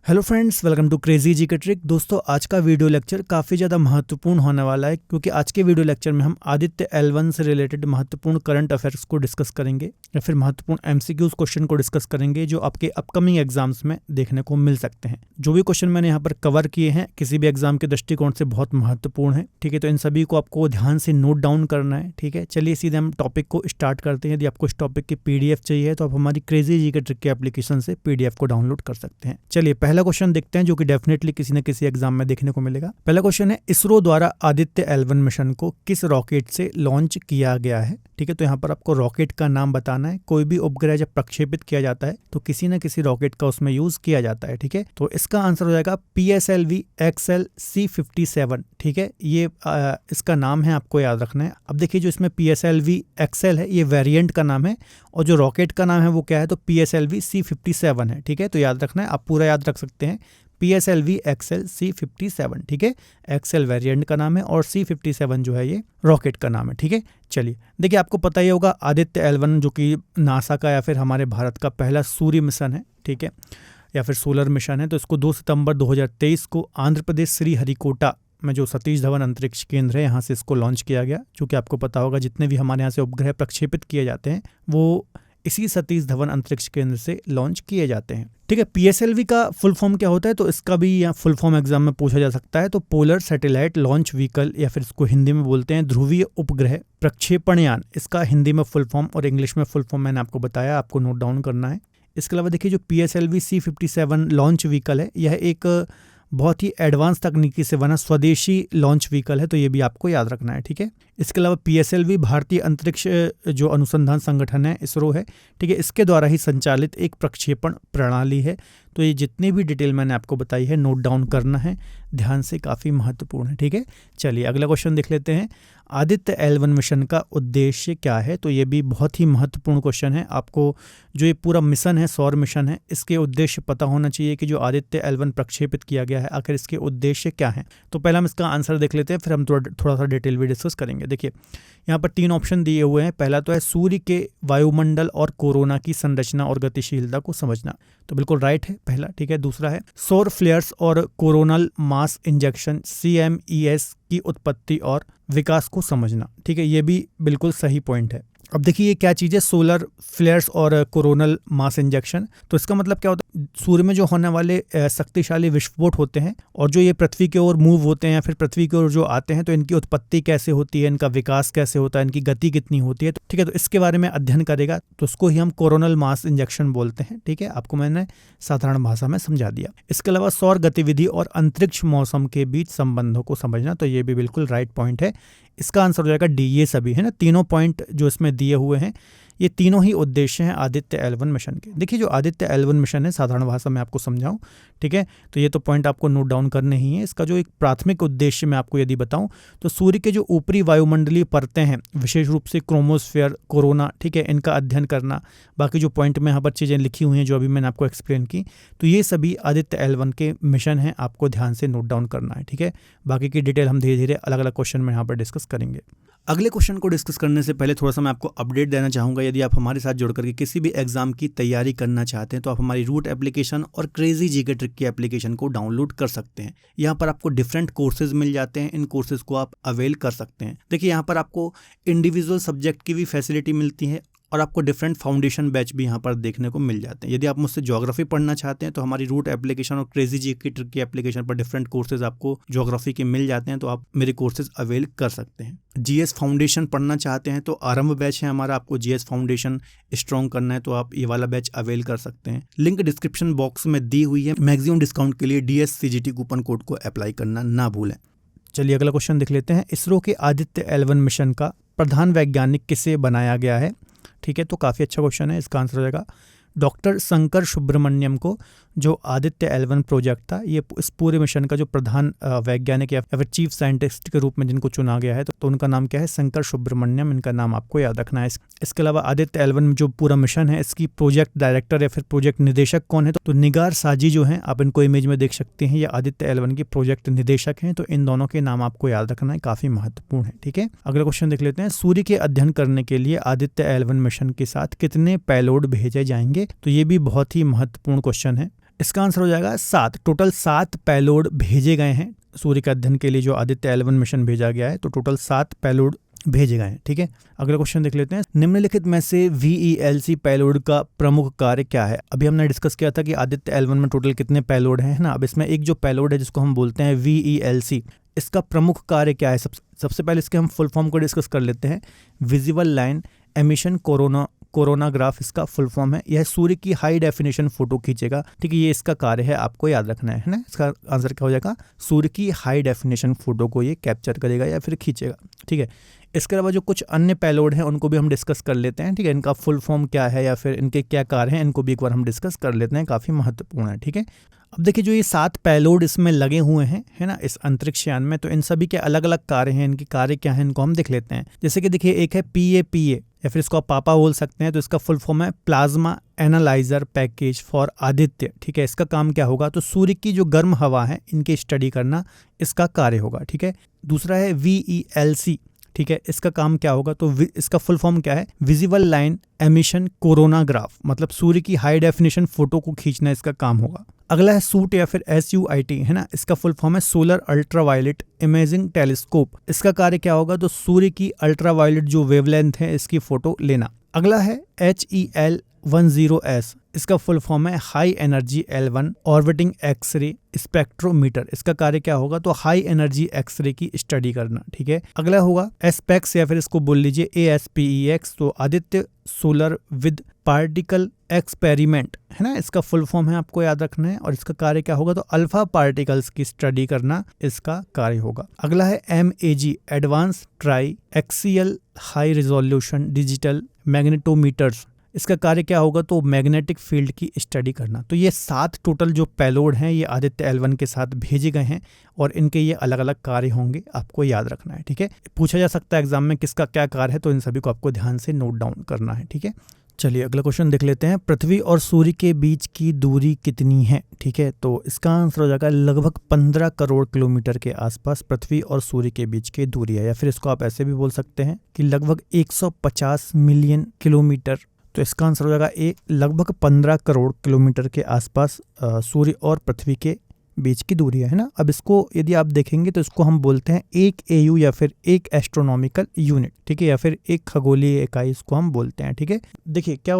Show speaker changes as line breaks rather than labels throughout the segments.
Hello friends, welcome to crazy G K trick. दोस्तों, आज का वीडियो लेक्चर काफ़ी ज़्यादा महत्वपूर्ण होने वाला है क्योंकि आज के वीडियो लेक्चर में हम आदित्य L1 से रिलेटेड महत्वपूर्ण करंट अफेयर्स को डिस्कस करेंगे या फिर महत्वपूर्ण MCQs क्वेश्चन को डिस्कस करेंगे जो आपके अपकमिंग एग्जाम्स में देखने को मिल सकते हैं। जो भी क्वेश्चन मैंने यहाँ पर कवर किए हैं किसी भी एग्जाम के दृष्टिकोण से बहुत महत्वपूर्ण है। ठीक है, तो इन सभी को आपको ध्यान से नोट डाउन करना है। ठीक है, चलिए सीधे हम टॉपिक को स्टार्ट करते हैं। यदि आपको इस टॉपिक की PDF चाहिए तो आप हमारी क्रेजी जी के ट्रिक के एप्लीकेशन से PDF को डाउनलोड कर सकते हैं। चलिए पहला क्वेश्चन देखते हैं जो कि डेफिनेटली किसी न किसी एग्जाम में देखने को मिलेगा। पहला क्वेश्चन है, इसरो द्वारा आदित्य L1 मिशन को किस रॉकेट से लॉन्च किया गया है। ठीक है, तो यहाँ पर आपको रॉकेट का नाम बताना है। कोई भी उपग्रह जब प्रक्षेपित किया जाता है तो किसी न किसी रॉकेट का उसमें यूज किया जाता है। ठीक है, तो इसका आंसर हो जाएगा PSLV XL C57। ठीक है, ये इसका नाम है, आपको याद रखना है। अब देखिए, जो इसमें PSLV XL है ये वेरिएंट का नाम है और जो रॉकेट का नाम है वो क्या है, तो PSLV C57 है। ठीक है, तो याद रखना है, आप पूरा याद रख सकते हैं। PSLV XL C57। ठीक है, XL वेरिएंट का नाम है और C57 जो है ये रॉकेट का नाम है। ठीक है, चलिए देखिए, आपको पता ही होगा आदित्य L1 जो कि नासा का या फिर हमारे भारत का पहला सूर्य मिशन है। ठीक है, या फिर सोलर मिशन है। तो इसको 2 सितंबर 2023 को आंध्र प्रदेश श्रीहरिकोटा में जो सतीश धवन अंतरिक्ष केंद्र है यहाँ से इसको लॉन्च किया गया। जो कि आपको पता होगा जितने भी हमारे यहाँ से उपग्रह प्रक्षेपित किए जाते हैं वो इसी सतीश धवन अंतरिक्ष केंद्र से लॉन्च किए जाते हैं। ठीक है, PSLV का फुल फॉर्म क्या होता है, तो इसका भी यहाँ फुल फॉर्म एग्जाम में पूछा जा सकता है। तो पोलर सैटेलाइट लॉन्च व्हीकल या फिर इसको हिंदी में बोलते हैं ध्रुवीय उपग्रह प्रक्षेपण यान। इसका हिंदी में फुल फॉर्म और इंग्लिश में फुल फॉर्म मैंने आपको बताया, आपको नोट डाउन करना है। इसके अलावा देखिए, जो PSLV C57 लॉन्च व्हीकल है यह एक बहुत ही एडवांस तकनीकी से बना स्वदेशी लॉन्च व्हीकल है, तो ये भी आपको याद रखना है। ठीक है, इसके अलावा PSLV भारतीय अंतरिक्ष जो अनुसंधान संगठन है इसरो है, ठीक है, इसके द्वारा ही संचालित एक प्रक्षेपण प्रणाली है। तो ये जितनी भी डिटेल मैंने आपको बताई है नोट डाउन करना है ध्यान से, काफ़ी महत्वपूर्ण है। ठीक है, चलिए अगला क्वेश्चन देख लेते हैं। आदित्य L1 मिशन का उद्देश्य क्या है, तो ये भी बहुत ही महत्वपूर्ण क्वेश्चन है। आपको जो ये पूरा मिशन है, सौर मिशन है, इसके उद्देश्य पता होना चाहिए कि जो आदित्य L1 प्रक्षेपित किया गया है आखिर इसके उद्देश्य क्या है। तो पहले हम इसका आंसर देख लेते हैं, फिर हम थोड़ा सा डिटेल भी डिस्कस करेंगे। देखिए, यहाँ पर 3 ऑप्शन दिए हुए हैं। पहला तो है सूर्य के वायुमंडल और कोरोना की संरचना और गतिशीलता को समझना, तो बिल्कुल राइट है पहला। ठीक है, दूसरा है सौर फ्लेयर्स और कोरोनल मास इंजेक्शन CMES की उत्पत्ति और विकास को समझना। ठीक है, ये भी बिल्कुल सही पॉइंट है। अब देखिए, ये क्या चीज़ है, सोलर फ्लेयर्स और कोरोनल मास इंजेक्शन। तो इसका मतलब क्या होता है, सूर्य में जो होने वाले शक्तिशाली विस्फोट होते हैं और जो ये पृथ्वी की ओर मूव होते हैं या फिर पृथ्वी की ओर जो आते हैं, तो इनकी उत्पत्ति कैसे होती है, इनका विकास कैसे होता है, इनकी गति कितनी होती है। तो ठीक है, तो इसके बारे में अध्ययन करेगा, तो उसको ही हम कोरोनल मास इंजेक्शन बोलते हैं। ठीक है, आपको मैंने साधारण भाषा में समझा दिया। इसके अलावा सौर गतिविधि और अंतरिक्ष मौसम के बीच संबंधों को समझना, तो ये भी बिल्कुल राइट पॉइंट है। इसका आंसर हो जाएगा डी। ये सभी है ना, तीनों पॉइंट जो इसमें दिए हुए हैं ये तीनों ही उद्देश्य हैं आदित्य L1 मिशन के। देखिए, जो आदित्य L1 मिशन है साधारण भाषा में आपको समझाऊं, ठीक है, तो ये तो पॉइंट आपको नोट डाउन करने ही है। इसका जो एक प्राथमिक उद्देश्य मैं आपको यदि बताऊं तो सूर्य के जो ऊपरी वायुमंडलीय परतें हैं, विशेष रूप से क्रोमोस्फेयर, कोरोना, ठीक है, इनका अध्ययन करना। बाकी जो पॉइंट में यहाँ पर चीज़ें लिखी हुई हैं जो अभी मैंने आपको एक्सप्लेन की, तो ये सभी आदित्य L1 के मिशन हैं, आपको ध्यान से नोट डाउन करना है। ठीक है, बाकी की डिटेल हम धीरे धीरे अलग अलग क्वेश्चन में यहाँ पर डिस्कस करेंगे। अगले क्वेश्चन को डिस्कस करने से पहले थोड़ा सा मैं आपको अपडेट देना चाहूँगा। यदि आप हमारे साथ जुड़ करके किसी भी एग्जाम की तैयारी करना चाहते हैं तो आप हमारी रूट एप्लीकेशन और क्रेजी जी के ट्रिक की एप्लीकेशन को डाउनलोड कर सकते हैं। यहाँ पर आपको डिफरेंट कोर्सेज मिल जाते हैं, इन कोर्सेज को आप अवेल कर सकते हैं। देखिए, यहाँ पर आपको इंडिविजुअल सब्जेक्ट की भी फैसिलिटी मिलती है और आपको डिफरेंट फाउंडेशन बैच भी यहाँ पर देखने को मिल जाते हैं। यदि आप मुझसे ज्योग्राफी पढ़ना चाहते हैं तो हमारी रूट एप्लीकेशन और क्रेजी जी की ट्रिक की एप्लीकेशन पर डिफरेंट कोर्सेज आपको ज्योग्राफी के मिल जाते हैं, तो आप मेरे कोर्सेज अवेल कर सकते हैं। GS फाउंडेशन पढ़ना चाहते हैं तो आरंभ बैच है हमारा, आपको GS फाउंडेशन स्ट्रॉन्ग करना है तो आप ये वाला बैच अवेल कर सकते हैं। लिंक डिस्क्रिप्शन बॉक्स में दी हुई है। मैक्सिमम डिस्काउंट के लिए DSCGT कूपन कोड को अप्लाई करना ना भूलें। चलिए अगला क्वेश्चन देख लेते हैं। इसरो के आदित्य L1 मिशन का प्रधान वैज्ञानिक किसे बनाया गया है। ठीक है, तो काफ़ी अच्छा क्वेश्चन है। इसका आंसर हो जाएगा डॉक्टर शंकर सुब्रमण्यम को। जो आदित्य L1 प्रोजेक्ट था, ये इस पूरे मिशन का जो प्रधान वैज्ञानिक या फिर चीफ साइंटिस्ट के रूप में जिनको चुना गया है, तो उनका नाम क्या है, शंकर सुब्रमण्यम। इनका नाम आपको याद रखना है। इसके अलावा आदित्य L1 जो पूरा मिशन है इसकी प्रोजेक्ट डायरेक्टर या फिर प्रोजेक्ट निदेशक कौन है, तो निगार साजी जो है, आप इनको इमेज में देख सकते हैं, ये आदित्य L1 की प्रोजेक्ट निदेशक हैं। तो इन दोनों के नाम आपको याद रखना है, काफी महत्वपूर्ण है। ठीक है, अगला क्वेश्चन देख लेते हैं। सूर्य के अध्ययन करने के लिए आदित्य L1 मिशन के साथ कितने पेलोड भेजे जाएंगे, तो ये भी बहुत ही महत्वपूर्ण क्वेश्चन है। इसका आंसर हो जाएगा 7। टोटल 7 पेलोड भेजे गए हैं सूर्य के अध्ययन के लिए। जो आदित्य L1 मिशन भेजा गया है तो टोटल 7 पेलोड भेजे गए हैं। ठीक है, अगला क्वेश्चन देख लेते हैं। निम्नलिखित में से VELC पेलोड का प्रमुख कार्य क्या है? अभी हमने डिस्कस किया था कि आदित्य L1 में टोटल कितने पेलोड हैं, है ना। अब इसमें एक जो पेलोड है जिसको हम बोलते हैं VELC, इसका प्रमुख कार्य क्या है? सबसे पहले इसके हम फुल फॉर्म को डिस्कस कर लेते हैं। विजिबल लाइन एमिशन कोरोनाग्राफ इसका फुल फॉर्म है। यह सूर्य की हाई डेफिनेशन फोटो खींचेगा। ठीक है, ये इसका कार्य है, आपको याद रखना है ना। इसका आंसर क्या हो जाएगा? सूर्य की हाई डेफिनेशन फोटो को ये कैप्चर करेगा या फिर खींचेगा। ठीक है, इसके अलावा जो कुछ अन्य पेलोड हैं उनको भी हम डिस्कस कर लेते हैं। ठीक है, इनका फुल फॉर्म क्या है या फिर इनके क्या कार्य हैं, इनको भी एक बार हम डिस्कस कर लेते हैं, काफ़ी महत्वपूर्ण है। ठीक है, अब देखिए जो ये 7 पेलोड इसमें लगे हुए हैं, है ना, इस अंतरिक्ष यान में, तो इन सभी के अलग अलग कार्य हैं। इनके कार्य क्या हैं इनको हम देख लेते हैं। जैसे कि देखिए एक है PAPA या फिर इसको आप पापा बोल सकते हैं, तो इसका फुल फॉर्म है plasma analyser package for Aditya. ठीक है, इसका काम क्या होगा? तो सूर्य की जो गर्म हवा है इनकी स्टडी करना इसका कार्य होगा। ठीक है, दूसरा है VELC। ठीक है, इसका काम क्या होगा? तो इसका फुल फॉर्म क्या है? विजिबल लाइन एमिशन कोरोनाग्राफ, मतलब सूर्य की हाई डेफिनेशन फोटो को खींचना इसका काम होगा। अगला है सूट या फिर SUIT, है ना, इसका फुल फॉर्म है सोलर अल्ट्रावायलेट इमेजिंग टेलीस्कोप। इसका कार्य क्या होगा? तो सूर्य की अल्ट्रावायलेट जो वेवलेंथ है इसकी फोटो लेना। अगला है HEL10S, इसका फुल फॉर्म है high energy L1 orbiting X-ray spectrometer. इसका कार्य क्या होगा? तो हाई एनर्जी एक्सरे की स्टडी करना। ठीक है, अगला होगा एस्पेक्स या फिर इसको बोल लीजिए ASPEX, तो Aditya solar with particle experiment, है ना, इसका फुल फॉर्म है, आपको याद रखना है। और इसका कार्य क्या होगा? तो अल्फा पार्टिकल्स की स्टडी करना इसका कार्य होगा। अगला है MAG advance triaxial high resolution digital magnetometers. इसका कार्य क्या होगा? तो मैग्नेटिक फील्ड की स्टडी करना। तो ये 7 टोटल जो पेलोड हैं ये आदित्य L1 के साथ भेजे गए हैं और इनके ये अलग अलग कार्य होंगे, आपको याद रखना है। ठीक है, पूछा जा सकता है एग्जाम में किसका क्या कार्य है, तो इन सभी को आपको ध्यान से नोट डाउन करना है। ठीक है, चलिए अगला क्वेश्चन देख लेते हैं। पृथ्वी और सूर्य के बीच की दूरी कितनी है? ठीक है, तो इसका आंसर हो जाएगा लगभग 15 करोड़ किलोमीटर के आसपास पृथ्वी और सूर्य के बीच की दूरी है, या फिर इसको आप ऐसे भी बोल सकते हैं कि लगभग 150 मिलियन किलोमीटर। तो इसका आंसर हो जाएगा लगभग 15 करोड़ किलोमीटर के आसपास सूर्य और पृथ्वी के बीच की दूरी है ना। अब इसको यदि आप देखेंगे तो इसको हम बोलते हैं 1 AU या फिर 1 एस्ट्रोनॉमिकल यूनिट। ठीक है, या फिर 1 खगोलीय इकाई इसको हम बोलते हैं। ठीक है, देखिए क्या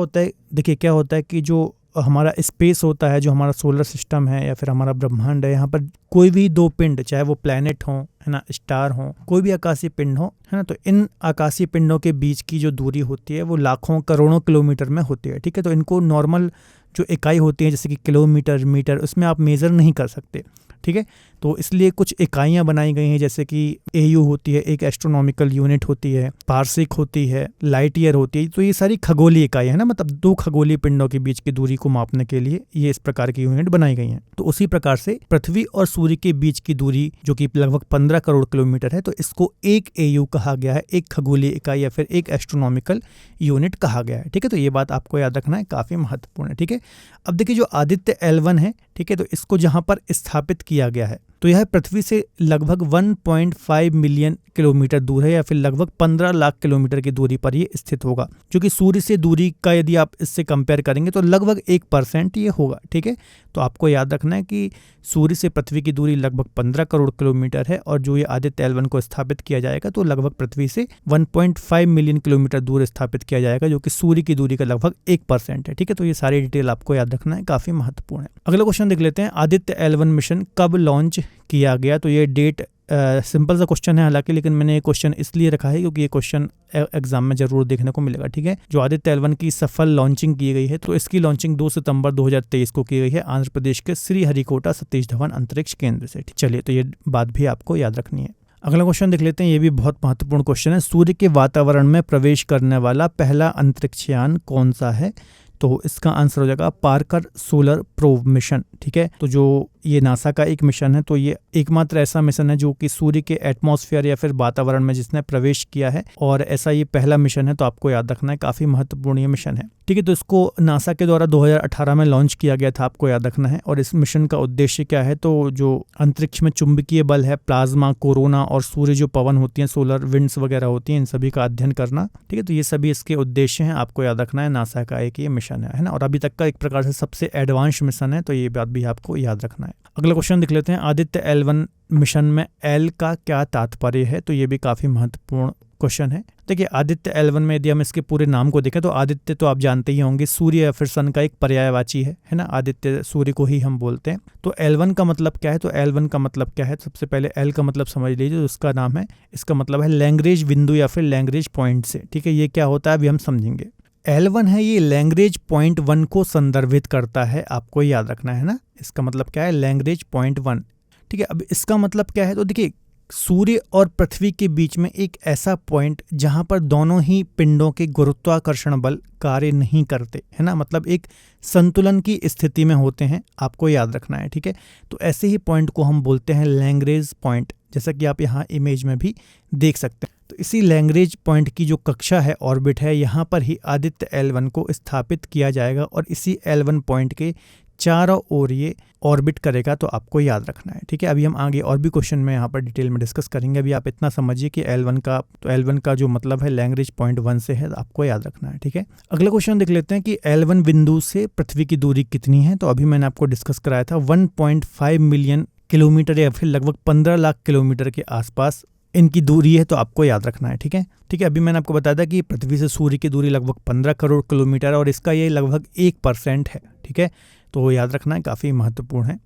होता है कि जो हमारा स्पेस होता है, जो हमारा सोलर सिस्टम है या फिर हमारा ब्रह्मांड है, यहाँ पर कोई भी 2 पिंड, चाहे वो प्लैनेट हो, है ना, स्टार हो, कोई भी आकाशीय पिंड हो, है ना, तो इन आकाशीय पिंडों के बीच की जो दूरी होती है वो लाखों करोड़ों किलोमीटर में होती है। ठीक है, तो इनको नॉर्मल जो इकाई होती है जैसे कि किलोमीटर, मीटर, उसमें आप मेज़र नहीं कर सकते। ठीक है, तो इसलिए कुछ इकाइयाँ बनाई गई हैं, जैसे कि AU होती है, 1 एस्ट्रोनॉमिकल यूनिट होती है, पार्सिक होती है, लाइट ईयर होती है। तो ये सारी खगोलीय इकाई है ना, मतलब 2 खगोलीय पिंडों के बीच की दूरी को मापने के लिए ये इस प्रकार की यूनिट बनाई गई हैं। तो उसी प्रकार से पृथ्वी और सूर्य के बीच की दूरी जो कि लगभग 15 करोड़ किलोमीटर है, तो इसको 1 AU कहा गया है, 1 खगोलीय इकाई या फिर 1 एस्ट्रोनॉमिकल यूनिट कहा गया है। ठीक है, तो ये बात आपको याद रखना है, काफ़ी महत्वपूर्ण है। ठीक है, अब देखिए जो आदित्य L1 है, ठीक है, तो इसको जहाँ पर स्थापित किया गया है तो यह पृथ्वी से लगभग 1.5 मिलियन किलोमीटर दूर है, या फिर लगभग 15 लाख किलोमीटर की दूरी पर ये स्थित होगा, जो कि सूर्य से दूरी का यदि आप इससे कंपेयर करेंगे तो लगभग 1% ये होगा। ठीक है, तो आपको याद रखना है कि सूर्य से पृथ्वी की दूरी लगभग 15 करोड़ किलोमीटर है, और जो ये आदित्य L1 को स्थापित किया जाएगा तो लगभग पृथ्वी से 1.5 मिलियन किलोमीटर दूर स्थापित किया जाएगा, जो कि सूर्य की दूरी का लगभग 1% है। ठीक है, तो ये सारी डिटेल आपको याद रखना है, काफी महत्वपूर्ण है। अगला क्वेश्चन देख लेते हैं। आदित्य L1 मिशन कब लॉन्च किया गया? तो ये डेट सिंपल सा क्वेश्चन है हालांकि, लेकिन मैंने ये क्वेश्चन इसलिए रखा है क्योंकि ये क्वेश्चन एग्जाम में जरूर देखने को मिलेगा। ठीक है, जो आदित्य L1 की सफल लॉन्चिंग की गई है, तो इसकी लॉन्चिंग 2 सितंबर 2023 को की गई है आंध्र प्रदेश के श्रीहरिकोटा सतीश धवन अंतरिक्ष केंद्र से। चलिए, तो ये बात भी आपको याद रखनी है। अगला क्वेश्चन देख लेते हैं, ये भी बहुत महत्वपूर्ण क्वेश्चन है। सूर्य के वातावरण में प्रवेश करने वाला पहला अंतरिक्ष यान कौन सा है? तो इसका आंसर हो जाएगा पार्कर सोलर प्रोब मिशन। ठीक है, तो जो ये नासा का एक मिशन है, तो ये एकमात्र ऐसा मिशन है जो कि सूर्य के एटमॉस्फेयर या फिर वातावरण में जिसने प्रवेश किया है, और ऐसा ये पहला मिशन है, तो आपको याद रखना है, काफी महत्वपूर्ण ये मिशन है। ठीक है, तो इसको नासा के द्वारा 2018 में लॉन्च किया गया था, आपको याद रखना है। और इस मिशन का उद्देश्य क्या है, तो जो अंतरिक्ष में चुंबकीय बल है, प्लाज्मा, कोरोना और सूर्य जो पवन होती हैं, सोलर विंड्स वगैरह होती हैं, इन सभी का अध्ययन करना। ठीक है, तो ये सभी इसके उद्देश्य हैं, आपको याद रखना है। नासा का एक ये मिशन है ना, और अभी तक का एक प्रकार से सबसे एडवांस मिशन है, तो ये बात भी आपको याद रखना है। अगला क्वेश्चन देख लेते हैं, आदित्य L1 मिशन में एल का क्या तात्पर्य है, तो ये भी काफी महत्वपूर्ण क्वेश्चन है। देखिए, आदित्य L1 में यदि हम इसके पूरे नाम को देखें तो आदित्य तो आप जानते ही होंगे, सूर्य या फिर सन का एक पर्यायवाची है ना, आदित्य सूर्य को ही हम बोलते हैं। तो L1 का मतलब क्या है, तो L1 का मतलब क्या है, सबसे पहले L का मतलब समझ लीजिए, उसका नाम है, इसका मतलब है लैंग्रेज बिंदु या फिर लैंग्रेज पॉइंट से। ठीक है, ये क्या होता है अभी हम समझेंगे। L1 है, ये लैंग्रेज पॉइंट 1 को संदर्भित करता है, आपको याद रखना है ना। इसका मतलब क्या है, लैंग्रेज पॉइंट 1। ठीक है, अब इसका मतलब क्या है, तो देखिए सूर्य और पृथ्वी के बीच में एक ऐसा पॉइंट जहां पर दोनों ही पिंडों के गुरुत्वाकर्षण बल कार्य नहीं करते, है ना, मतलब एक संतुलन की स्थिति में होते हैं, आपको याद रखना है। ठीक है, तो ऐसे ही पॉइंट को हम बोलते हैं लैंग्रेज पॉइंट, जैसा कि आप यहाँ इमेज में भी देख सकते हैं। तो इसी लैंग्रेज पॉइंट की जो कक्षा है, ऑर्बिट है, यहाँ पर ही आदित्य L1 को स्थापित किया जाएगा और इसी L1 पॉइंट के चारों ओर ये ऑर्बिट करेगा, तो आपको याद रखना है। ठीक है, अभी हम आगे और भी क्वेश्चन में यहाँ पर डिटेल में डिस्कस करेंगे। अभी आप इतना समझिए कि L1 का जो मतलब है लैंग्रेज पॉइंट 1 से है, आपको याद रखना है। ठीक है, अगला क्वेश्चन देख लेते हैं कि L1 बिंदु से पृथ्वी की दूरी कितनी है। तो अभी मैंने आपको डिस्कस कराया था 1.5 मिलियन किलोमीटर या फिर लगभग 15 लाख किलोमीटर के आसपास इनकी दूरी है, तो आपको याद रखना है। ठीक है, अभी मैंने आपको बताया था कि पृथ्वी से सूर्य की दूरी लगभग 15 करोड़ किलोमीटर है और इसका ये लगभग 1% है। ठीक है, तो याद रखना है, काफ़ी महत्वपूर्ण है।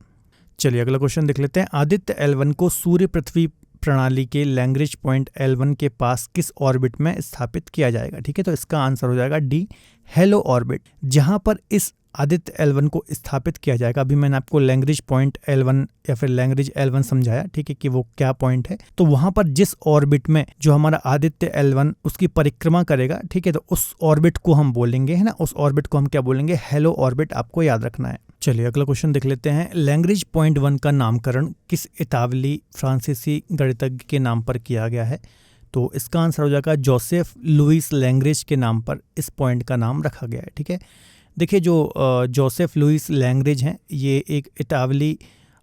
चलिए अगला क्वेश्चन देख लेते हैं, आदित्य L1 को सूर्य पृथ्वी प्रणाली के लैंग्रेज पॉइंट L1 के पास किस ऑर्बिट में स्थापित किया जाएगा। ठीक है, तो इसका आंसर हो जाएगा डी, हेलो ऑर्बिट, जहां पर इस आदित्य L1 को स्थापित किया जाएगा। अभी मैंने आपको लैंग्रेज पॉइंट L1 या फिर लैंग्रेज L1 समझाया, ठीक है, कि वो क्या पॉइंट है। तो वहां पर जिस ऑर्बिट में जो हमारा आदित्य L1 उसकी परिक्रमा करेगा, ठीक है, तो उस ऑर्बिट को हम बोलेंगे, है ना, उस ऑर्बिट को हम क्या बोलेंगे, हेलो ऑर्बिट, आपको याद रखना है। चलिए अगला क्वेश्चन देख लेते हैं, लैंग्रेज पॉइंट 1 का नामकरण किस इतालवी फ्रांसीसी गणितज्ञ के नाम पर किया गया है। तो इसका आंसर हो जाएगा जोसेफ लुइस लैंग्रेज के नाम पर इस पॉइंट का नाम रखा गया है। ठीक है, देखिए जो जोसेफ लुइस लैंग्रेज हैं, ये एक इतालवी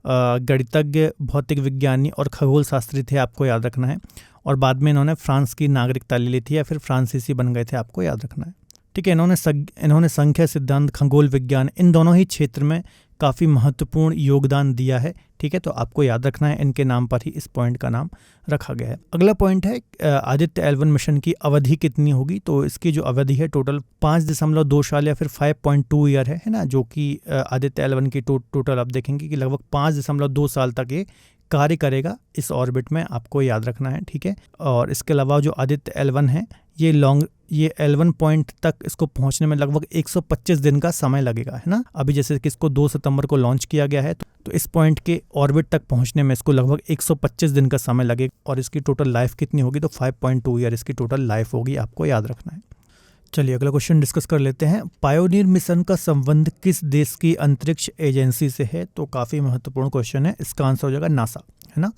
गणितज्ञ, भौतिक विज्ञानी और खगोल शास्त्री थे, आपको याद रखना है। और बाद में इन्होंने फ्रांस की नागरिकता ले ली थी या फिर फ्रांसीसी बन गए थे, आपको याद रखना है। ठीक है, इन्होंने संख्या सिद्धांत, खगोल विज्ञान, इन दोनों ही क्षेत्र में काफ़ी महत्वपूर्ण योगदान दिया है। ठीक है, तो आपको याद रखना है, इनके नाम पर ही इस पॉइंट का नाम रखा गया है। अगला पॉइंट है, आदित्य L1 मिशन की अवधि कितनी होगी। तो इसकी जो अवधि है टोटल 5.2 साल या फिर 5.2 ईयर है ना, जो कि आदित्य L1 की टोटल आप देखेंगे कि लगभग 5.2 साल तक ये कार्य करेगा इस ऑर्बिट में, आपको याद रखना है। ठीक है, और इसके अलावा जो आदित्य L1 है, ये L1 पॉइंट तक इसको पहुंचने में लगभग 125 दिन का समय लगेगा, है ना। अभी जैसे कि इसको 2 सितंबर को लॉन्च किया गया है, तो इस पॉइंट के ऑर्बिट तक पहुंचने में इसको लगभग 125 दिन का समय लगेगा। और इसकी टोटल लाइफ कितनी होगी, तो 5.2 ईयर इसकी टोटल लाइफ होगी, आपको याद रखना है। चलिए अगला क्वेश्चन डिस्कस कर लेते हैं, पायोनियर मिशन का संबंध किस देश की अंतरिक्ष एजेंसी से है। तो काफ़ी महत्वपूर्ण क्वेश्चन है, इसका आंसर हो जाएगा नासा, है ना।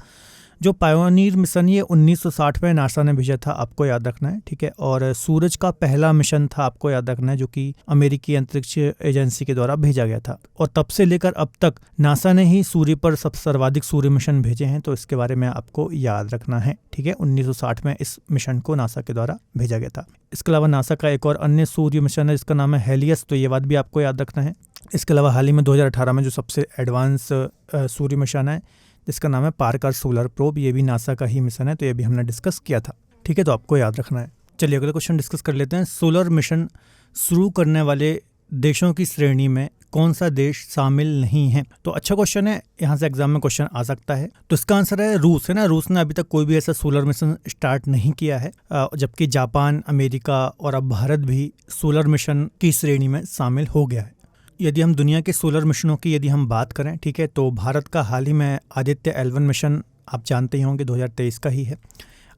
जो पायोनियर मिशन ये 1960 में नासा ने भेजा था, आपको याद रखना है। ठीक है, और सूरज का पहला मिशन था, आपको याद रखना है, जो कि अमेरिकी अंतरिक्ष एजेंसी के द्वारा भेजा गया था। और तब से लेकर अब तक नासा ने ही सूर्य पर सबसे सर्वाधिक सूर्य मिशन भेजे हैं, तो इसके बारे में आपको याद रखना है। ठीक है, 1960 में इस मिशन को नासा के द्वारा भेजा गया था। इसके अलावा नासा का एक और अन्य सूर्य मिशन है जिसका नाम है हेलियस, तो ये बात भी आपको याद रखना है। इसके अलावा हाल ही में 2018 में जो सबसे एडवांस सूर्य मिशन है जिसका नाम है पार्कर सोलर प्रोब, ये भी नासा का ही मिशन है, तो ये भी हमने डिस्कस किया था। ठीक है, तो आपको याद रखना है। चलिए अगला क्वेश्चन डिस्कस कर लेते हैं, सोलर मिशन शुरू करने वाले देशों की श्रेणी में कौन सा देश शामिल नहीं है। तो अच्छा क्वेश्चन है, यहाँ से एग्जाम में क्वेश्चन आ सकता है। तो इसका आंसर है रूस, है ना। रूस ने अभी तक कोई भी ऐसा सोलर मिशन स्टार्ट नहीं किया है, जबकि जापान, अमेरिका और अब भारत भी सोलर मिशन की श्रेणी में शामिल हो गया है। यदि हम दुनिया के सोलर मिशनों की यदि हम बात करें, ठीक है, तो भारत का हाल ही में आदित्य L1 मिशन आप जानते ही होंगे 2023 का ही है।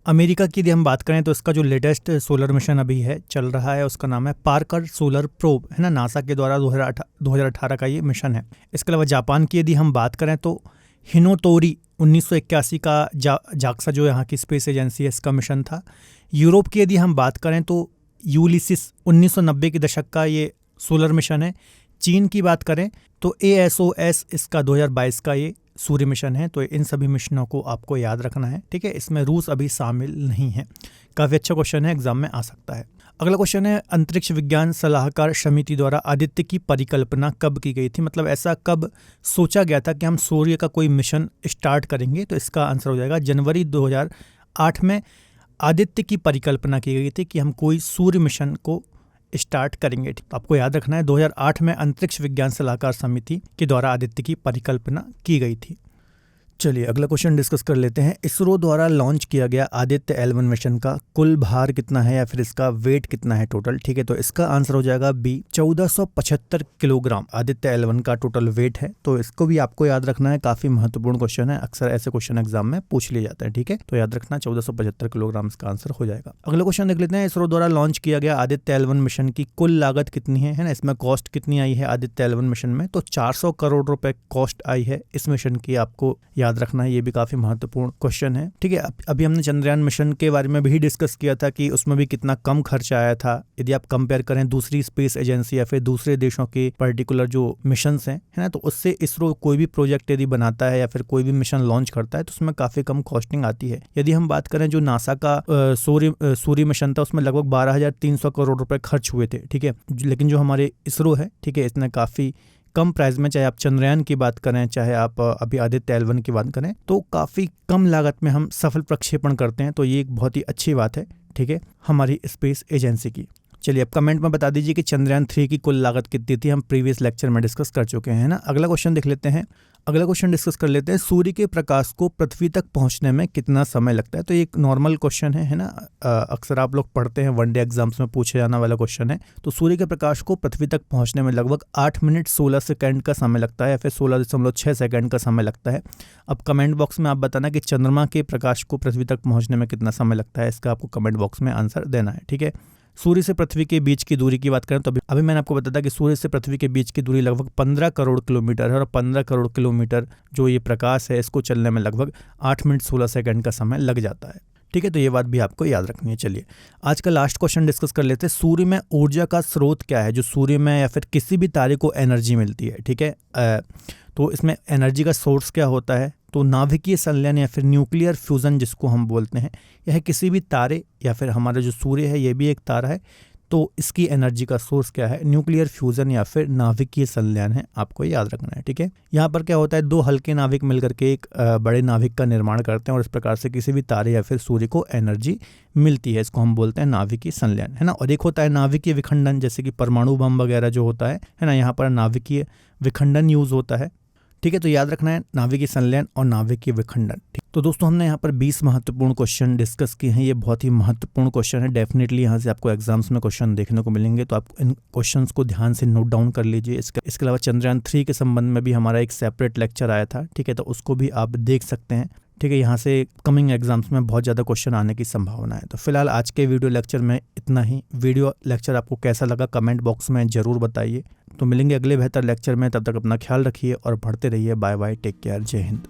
अमेरिका की यदि हम बात करें तो इसका जो लेटेस्ट सोलर मिशन अभी है चल रहा है उसका नाम है पार्कर सोलर प्रोब, है ना, नासा के द्वारा 2018 का ये मिशन है। इसके अलावा जापान की यदि हम बात करें तो हिनोतोरी 1981 का जाक्सा जो यहाँ की स्पेस एजेंसी है इसका मिशन था। यूरोप की यदि हम बात करें तो यूलिसिस 1990 के दशक का ये सोलर मिशन है। चीन की बात करें तो ASOS इसका 2022 का ये सूर्य मिशन है। तो इन सभी मिशनों को आपको याद रखना है, ठीक है। इसमें रूस अभी शामिल नहीं है। काफ़ी अच्छा क्वेश्चन है, एग्जाम में आ सकता है। अगला क्वेश्चन है, अंतरिक्ष विज्ञान सलाहकार समिति द्वारा आदित्य की परिकल्पना कब की गई थी, मतलब ऐसा कब सोचा गया था कि हम सूर्य का कोई मिशन स्टार्ट करेंगे। तो इसका आंसर हो जाएगा जनवरी 2008 में आदित्य की परिकल्पना की गई थी कि हम कोई सूर्य मिशन को स्टार्ट करेंगे। तो आपको याद रखना है 2008 में अंतरिक्ष विज्ञान सलाहकार समिति के द्वारा आदित्य की परिकल्पना की गई थी। चलिए अगला क्वेश्चन डिस्कस कर लेते हैं। इसरो द्वारा लॉन्च किया गया आदित्य L1 मिशन का कुल भार कितना है या फिर इसका वेट कितना है टोटल, ठीक है। तो इसका आंसर हो जाएगा बी 1475 किलोग्राम आदित्य L1 का टोटल वेट है। तो इसको भी आपको याद रखना है, काफी महत्वपूर्ण क्वेश्चन है, अक्सर ऐसे क्वेश्चन एग्जाम में पूछ लिए जाते हैं, ठीक है। तो याद रखना 1475 किलोग्राम इसका आंसर हो जाएगा। अगला क्वेश्चन देख लेते हैं। इसरो द्वारा लॉन्च किया गया आदित्य L1 मिशन की कुल लागत कितनी है ना, इसमें कॉस्ट कितनी आई है आदित्य L1 मिशन में। तो 400 करोड़ रुपए कॉस्ट आई है इस मिशन की, आपको याद रखना है, ये भी काफी महत्वपूर्ण क्वेश्चन है, ठीक है। अभी हमने चंद्रयान मिशन के बारे में भी डिस्कस किया था कि उसमें भी कितना कम खर्चा आया था। यदि आप कंपेयर करें दूसरी स्पेस एजेंसी या फिर दूसरे देशों के पर्टिकुलर जो मिशंस हैं, है ना, तो उससे इसरो कोई भी प्रोजेक्ट यदि बनाता है या फिर कोई भी मिशन लॉन्च करता है तो उसमें काफी कम कॉस्टिंग आती है। यदि हम बात करें जो नासा का सूर्य मिशन था उसमें लगभग 12,300 करोड़ रुपए खर्च हुए थे, ठीक है। लेकिन जो हमारे इसरो है, ठीक है, इसने काफी कम प्राइस में, चाहे आप चंद्रयान की बात करें चाहे आप अभी आदित्य L1 की बात करें, तो काफ़ी कम लागत में हम सफल प्रक्षेपण करते हैं। तो ये एक बहुत ही अच्छी बात है, ठीक है, हमारी स्पेस एजेंसी की। चलिए अब कमेंट में बता दीजिए कि चंद्रयान 3 की कुल लागत कितनी थी, हम प्रीवियस लेक्चर में डिस्कस कर चुके हैं ना। अगला क्वेश्चन देख लेते हैं। अगला क्वेश्चन डिस्कस कर लेते हैं, सूर्य के प्रकाश को पृथ्वी तक पहुंचने में कितना समय लगता है। तो ये एक नॉर्मल क्वेश्चन है ना, अक्सर आप लोग पढ़ते हैं, वनडे एग्जाम्स में पूछे जाने वाला क्वेश्चन है। तो सूर्य के प्रकाश को पृथ्वी तक पहुंचने में लगभग 8 मिनट 16 सेकंड का समय लगता है या फिर 16.6 सेकंड का समय लगता है। अब कमेंट बॉक्स में आप बताना कि चंद्रमा के प्रकाश को पृथ्वी तक पहुंचने में कितना समय लगता है, इसका आपको कमेंट बॉक्स में आंसर देना है, ठीक है। सूर्य से पृथ्वी के बीच की दूरी की बात करें तो अभी मैंने आपको बताया कि सूर्य से पृथ्वी के बीच की दूरी लगभग 15 करोड़ किलोमीटर है और 15 करोड़ किलोमीटर जो ये प्रकाश है इसको चलने में लगभग 8 मिनट 16 सेकंड का समय लग जाता है, ठीक है। तो ये बात भी आपको याद रखनी है। चलिए आज का लास्ट क्वेश्चन डिस्कस कर लेते हैं। सूर्य में ऊर्जा का स्रोत क्या है, जो सूर्य में या फिर किसी भी तारे को एनर्जी मिलती है, ठीक है। तो इसमें एनर्जी का सोर्स क्या होता है, तो नाभिकीय संलयन या फिर न्यूक्लियर फ्यूज़न जिसको हम बोलते हैं, यह किसी भी तारे या फिर हमारा जो सूर्य है ये भी एक तारा है, तो इसकी एनर्जी का सोर्स क्या है, न्यूक्लियर फ्यूज़न या फिर नाभिकीय संलयन है, आपको याद रखना है, ठीक है। यहाँ पर क्या होता है, दो हल्के नाभिक मिलकर के एक बड़े नाभिक का निर्माण करते हैं और इस प्रकार से किसी भी तारे या फिर सूर्य को एनर्जी मिलती है, इसको हम बोलते हैं नाभिकीय संलयन, है ना। और एक होता है नाभिकीय विखंडन, जैसे कि परमाणु बम वगैरह जो होता है ना, यहाँ पर नाभिकीय विखंडन यूज होता है, ठीक है। तो याद रखना है नाभिकीय संलयन और नाभिकीय विखंडन। तो दोस्तों हमने यहाँ पर 20 महत्वपूर्ण क्वेश्चन डिस्कस किए हैं। ये बहुत ही महत्वपूर्ण क्वेश्चन है, डेफिनेटली यहाँ से आपको एग्जाम्स में क्वेश्चन देखने को मिलेंगे, तो आप इन क्वेश्चंस को ध्यान से नोट डाउन कर लीजिए। इसके अलावा चंद्रयान 3 के संबंध में भी हमारा एक सेपरेट लेक्चर आया था, ठीक है, तो उसको भी आप देख सकते हैं, ठीक है। यहाँ से कमिंग एग्जाम्स में बहुत ज़्यादा क्वेश्चन आने की संभावना है। तो फिलहाल आज के वीडियो लेक्चर में इतना ही। वीडियो लेक्चर आपको कैसा लगा कमेंट बॉक्स में ज़रूर बताइए। तो मिलेंगे अगले बेहतर लेक्चर में, तब तक अपना ख्याल रखिए और पढ़ते रहिए। बाय बाय, टेक केयर, जय हिंद।